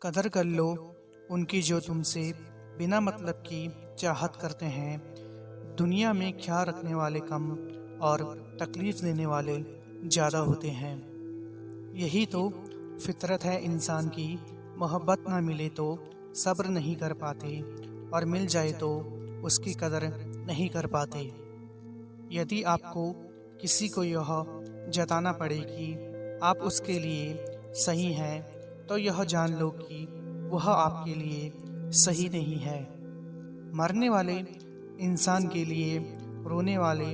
कदर कर लो उनकी जो तुमसे बिना मतलब की चाहत करते हैं। दुनिया में ख्याल रखने वाले कम और तकलीफ देने वाले ज़्यादा होते हैं। यही तो फितरत है इंसान की। मोहब्बत ना मिले तो सब्र नहीं कर पाते और मिल जाए तो उसकी कदर नहीं कर पाते। यदि आपको किसी को यह जताना पड़े कि आप उसके लिए सही हैं, तो यह जान लो कि वह आपके लिए सही नहीं है। मरने वाले इंसान के लिए रोने वाले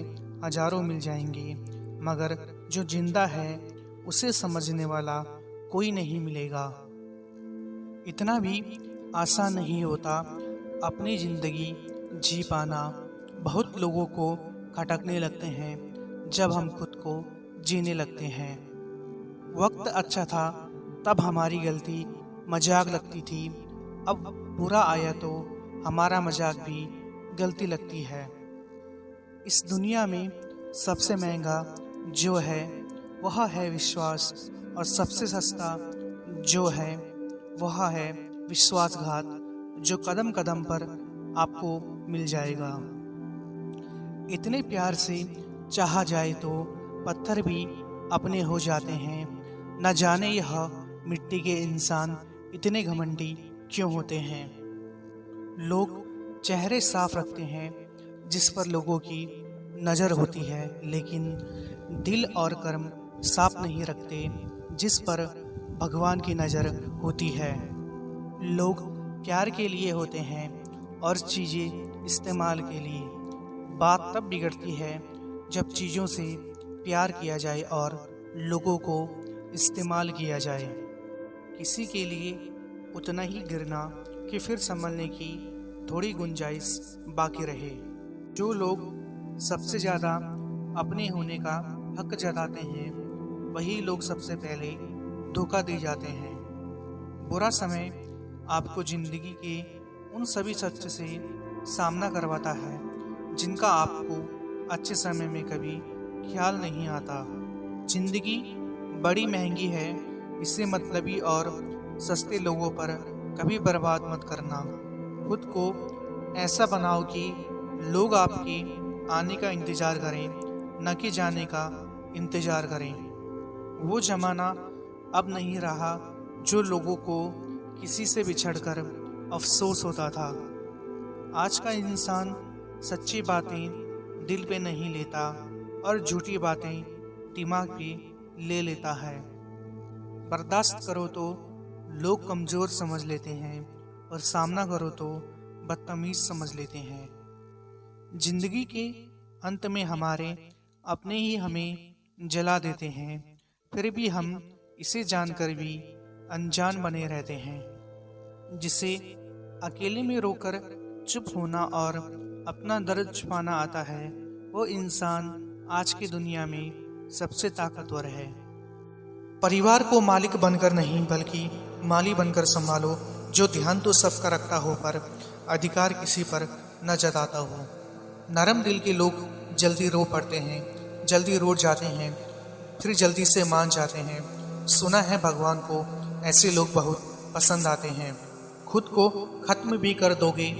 हजारों मिल जाएंगे, मगर जो जिंदा है उसे समझने वाला कोई नहीं मिलेगा। इतना भी आसान नहीं होता अपनी जिंदगी जी पाना। बहुत लोगों को खटकने लगते हैं जब हम खुद को जीने लगते हैं। वक्त अच्छा था तब हमारी गलती मजाक लगती थी, अब बुरा आया तो हमारा मजाक भी गलती लगती है। इस दुनिया में सबसे महंगा जो है वह है विश्वास, और सबसे सस्ता जो है वह है विश्वासघात, जो कदम कदम पर आपको मिल जाएगा। इतने प्यार से चाहा जाए तो पत्थर भी अपने हो जाते हैं। न जाने यह मिट्टी के इंसान इतने घमंडी क्यों होते हैं। लोग चेहरे साफ रखते हैं जिस पर लोगों की नज़र होती है, लेकिन दिल और कर्म साफ नहीं रखते जिस पर भगवान की नज़र होती है। लोग प्यार के लिए होते हैं और चीज़ें इस्तेमाल के लिए। बात तब बिगड़ती है जब चीज़ों से प्यार किया जाए और लोगों को इस्तेमाल किया जाए। किसी के लिए उतना ही गिरना कि फिर संभलने की थोड़ी गुंजाइश बाकी रहे। जो लोग सबसे ज़्यादा अपने होने का हक जताते हैं, वही लोग सबसे पहले धोखा दे जाते हैं। बुरा समय आपको ज़िंदगी के उन सभी सच से सामना करवाता है जिनका आपको अच्छे समय में कभी ख्याल नहीं आता। ज़िंदगी बड़ी महंगी है, इसे मतलबी और सस्ते लोगों पर कभी बर्बाद मत करना। खुद को ऐसा बनाओ कि लोग आपके आने का इंतज़ार करें, न कि जाने का इंतज़ार करें। वो ज़माना अब नहीं रहा जो लोगों को किसी से बिछड़कर अफसोस होता था। आज का इंसान सच्ची बातें दिल पे नहीं लेता और झूठी बातें दिमाग पे ले लेता है। बर्दाश्त करो तो लोग कमज़ोर समझ लेते हैं और सामना करो तो बदतमीज़ समझ लेते हैं। जिंदगी के अंत में हमारे अपने ही हमें जला देते हैं, फिर भी हम इसे जानकर भी अनजान बने रहते हैं। जिसे अकेले में रोकर चुप होना और अपना दर्द छुपाना आता है, वो इंसान आज की दुनिया में सबसे ताकतवर है। परिवार को मालिक बनकर नहीं बल्कि माली बनकर संभालो, जो ध्यान तो सबका रखता हो पर अधिकार किसी पर न जताता हो। नरम दिल के लोग जल्दी रो पड़ते हैं, जल्दी रूठ जाते हैं, फिर जल्दी से मान जाते हैं। सुना है भगवान को ऐसे लोग बहुत पसंद आते हैं। खुद को खत्म भी कर दोगे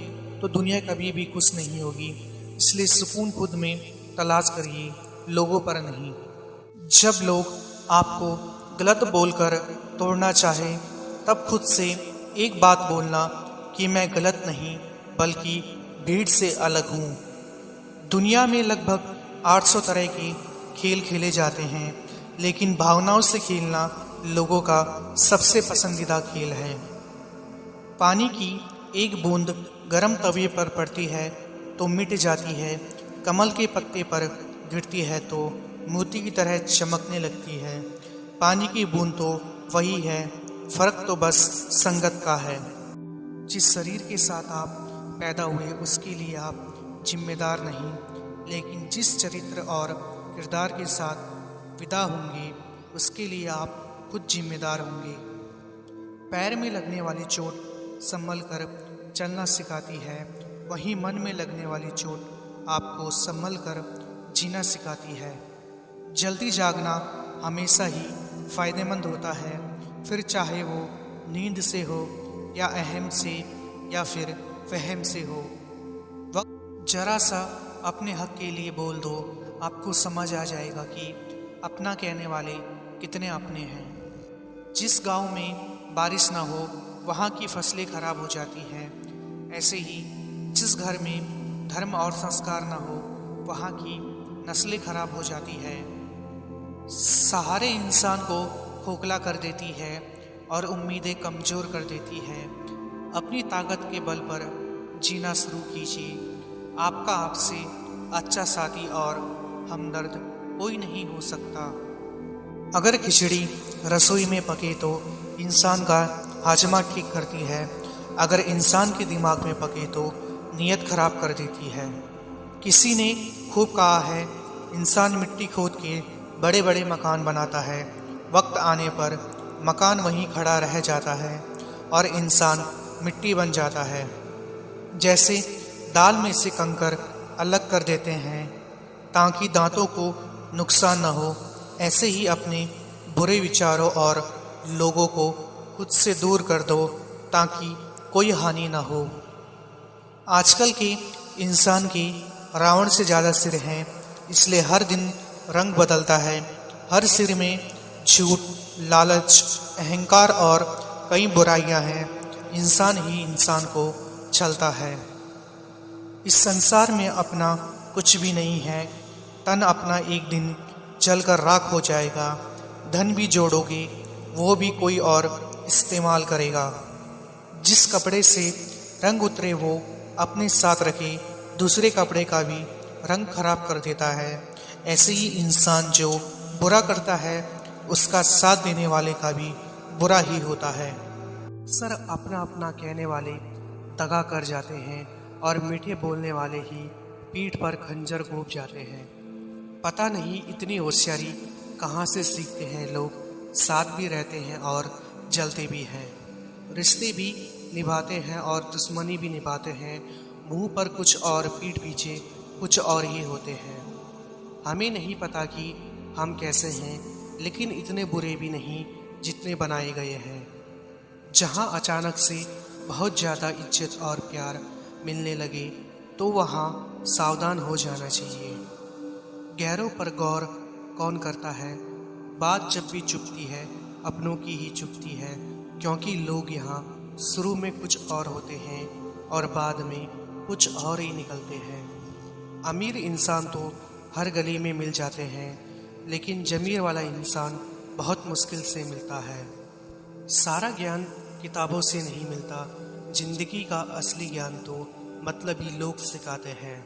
तो दुनिया कभी भी खुश नहीं होगी, इसलिए सुकून खुद में तलाश करिए, लोगों पर नहीं। जब लोग आपको गलत बोलकर तोड़ना चाहे, तब खुद से एक बात बोलना कि मैं गलत नहीं बल्कि भीड़ से अलग हूँ। दुनिया में लगभग 800 तरह के खेल खेले जाते हैं, लेकिन भावनाओं से खेलना लोगों का सबसे पसंदीदा खेल है। पानी की एक बूंद गर्म तवे पर पड़ती है तो मिट जाती है, कमल के पत्ते पर गिरती है तो मोती की तरह चमकने लगती है। पानी की बूंद तो वही है, फर्क तो बस संगत का है। जिस शरीर के साथ आप पैदा हुए उसके लिए आप जिम्मेदार नहीं, लेकिन जिस चरित्र और किरदार के साथ विदा होंगे उसके लिए आप खुद जिम्मेदार होंगे। पैर में लगने वाली चोट संभल कर चलना सिखाती है, वहीं मन में लगने वाली चोट आपको संभल कर जीना सिखाती है। जल्दी जागना हमेशा ही फायदेमंद होता है, फिर चाहे वो नींद से हो या अहम से या फिर फहम से हो। वक्त जरा सा अपने हक के लिए बोल दो, आपको समझ आ जाएगा कि अपना कहने वाले कितने अपने हैं। जिस गांव में बारिश ना हो वहाँ की फसलें खराब हो जाती हैं, ऐसे ही जिस घर में धर्म और संस्कार ना हो वहाँ की नस्लें खराब हो जाती है। सहारे इंसान को खोखला कर देती है और उम्मीदें कमज़ोर कर देती है। अपनी ताकत के बल पर जीना शुरू कीजिए। आपका आपसे अच्छा साथी और हमदर्द कोई नहीं हो सकता। अगर खिचड़ी रसोई में पके तो इंसान का हाजमा ठीक करती है, अगर इंसान के दिमाग में पके तो नीयत खराब कर देती है। किसी ने खूब कहा है, इंसान मिट्टी खोद के बड़े बड़े मकान बनाता है, वक्त आने पर मकान वहीं खड़ा रह जाता है और इंसान मिट्टी बन जाता है। जैसे दाल में से कंकर अलग कर देते हैं ताकि दांतों को नुकसान न हो, ऐसे ही अपने बुरे विचारों और लोगों को खुद से दूर कर दो ताकि कोई हानि न हो। आजकल के इंसान की रावण से ज़्यादा सिर हैं, इसलिए हर दिन रंग बदलता है। हर सिर में झूठ, लालच, अहंकार और कई बुराइयां हैं। इंसान ही इंसान को छलता है। इस संसार में अपना कुछ भी नहीं है। तन अपना एक दिन जलकर राख हो जाएगा। धन भी जोड़ोगे वो भी कोई और इस्तेमाल करेगा। जिस कपड़े से रंग उतरे वो अपने साथ रखे दूसरे कपड़े का भी रंग खराब कर देता है। ऐसे ही इंसान जो बुरा करता है उसका साथ देने वाले का भी बुरा ही होता है। सर अपना अपना कहने वाले दगा कर जाते हैं और मीठे बोलने वाले ही पीठ पर खंजर घोंप जाते हैं। पता नहीं इतनी होशियारी कहाँ से सीखते हैं लोग। साथ भी रहते हैं और जलते भी हैं, रिश्ते भी निभाते हैं और दुश्मनी भी निभाते हैं। मुंह पर कुछ और पीठ पीछे कुछ और ही होते हैं। हमें नहीं पता कि हम कैसे हैं, लेकिन इतने बुरे भी नहीं जितने बनाए गए हैं। जहाँ अचानक से बहुत ज़्यादा इज्जत और प्यार मिलने लगे तो वहाँ सावधान हो जाना चाहिए। गैरों पर गौर कौन करता है, बात जब भी चुपती है अपनों की ही चुपती है, क्योंकि लोग यहाँ शुरू में कुछ और होते हैं और बाद में कुछ और ही निकलते हैं। अमीर इंसान तो हर गली में मिल जाते हैं, लेकिन ज़मीर वाला इंसान बहुत मुश्किल से मिलता है। सारा ज्ञान किताबों से नहीं मिलता, जिंदगी का असली ज्ञान तो मतलबी लोग सिखाते हैं।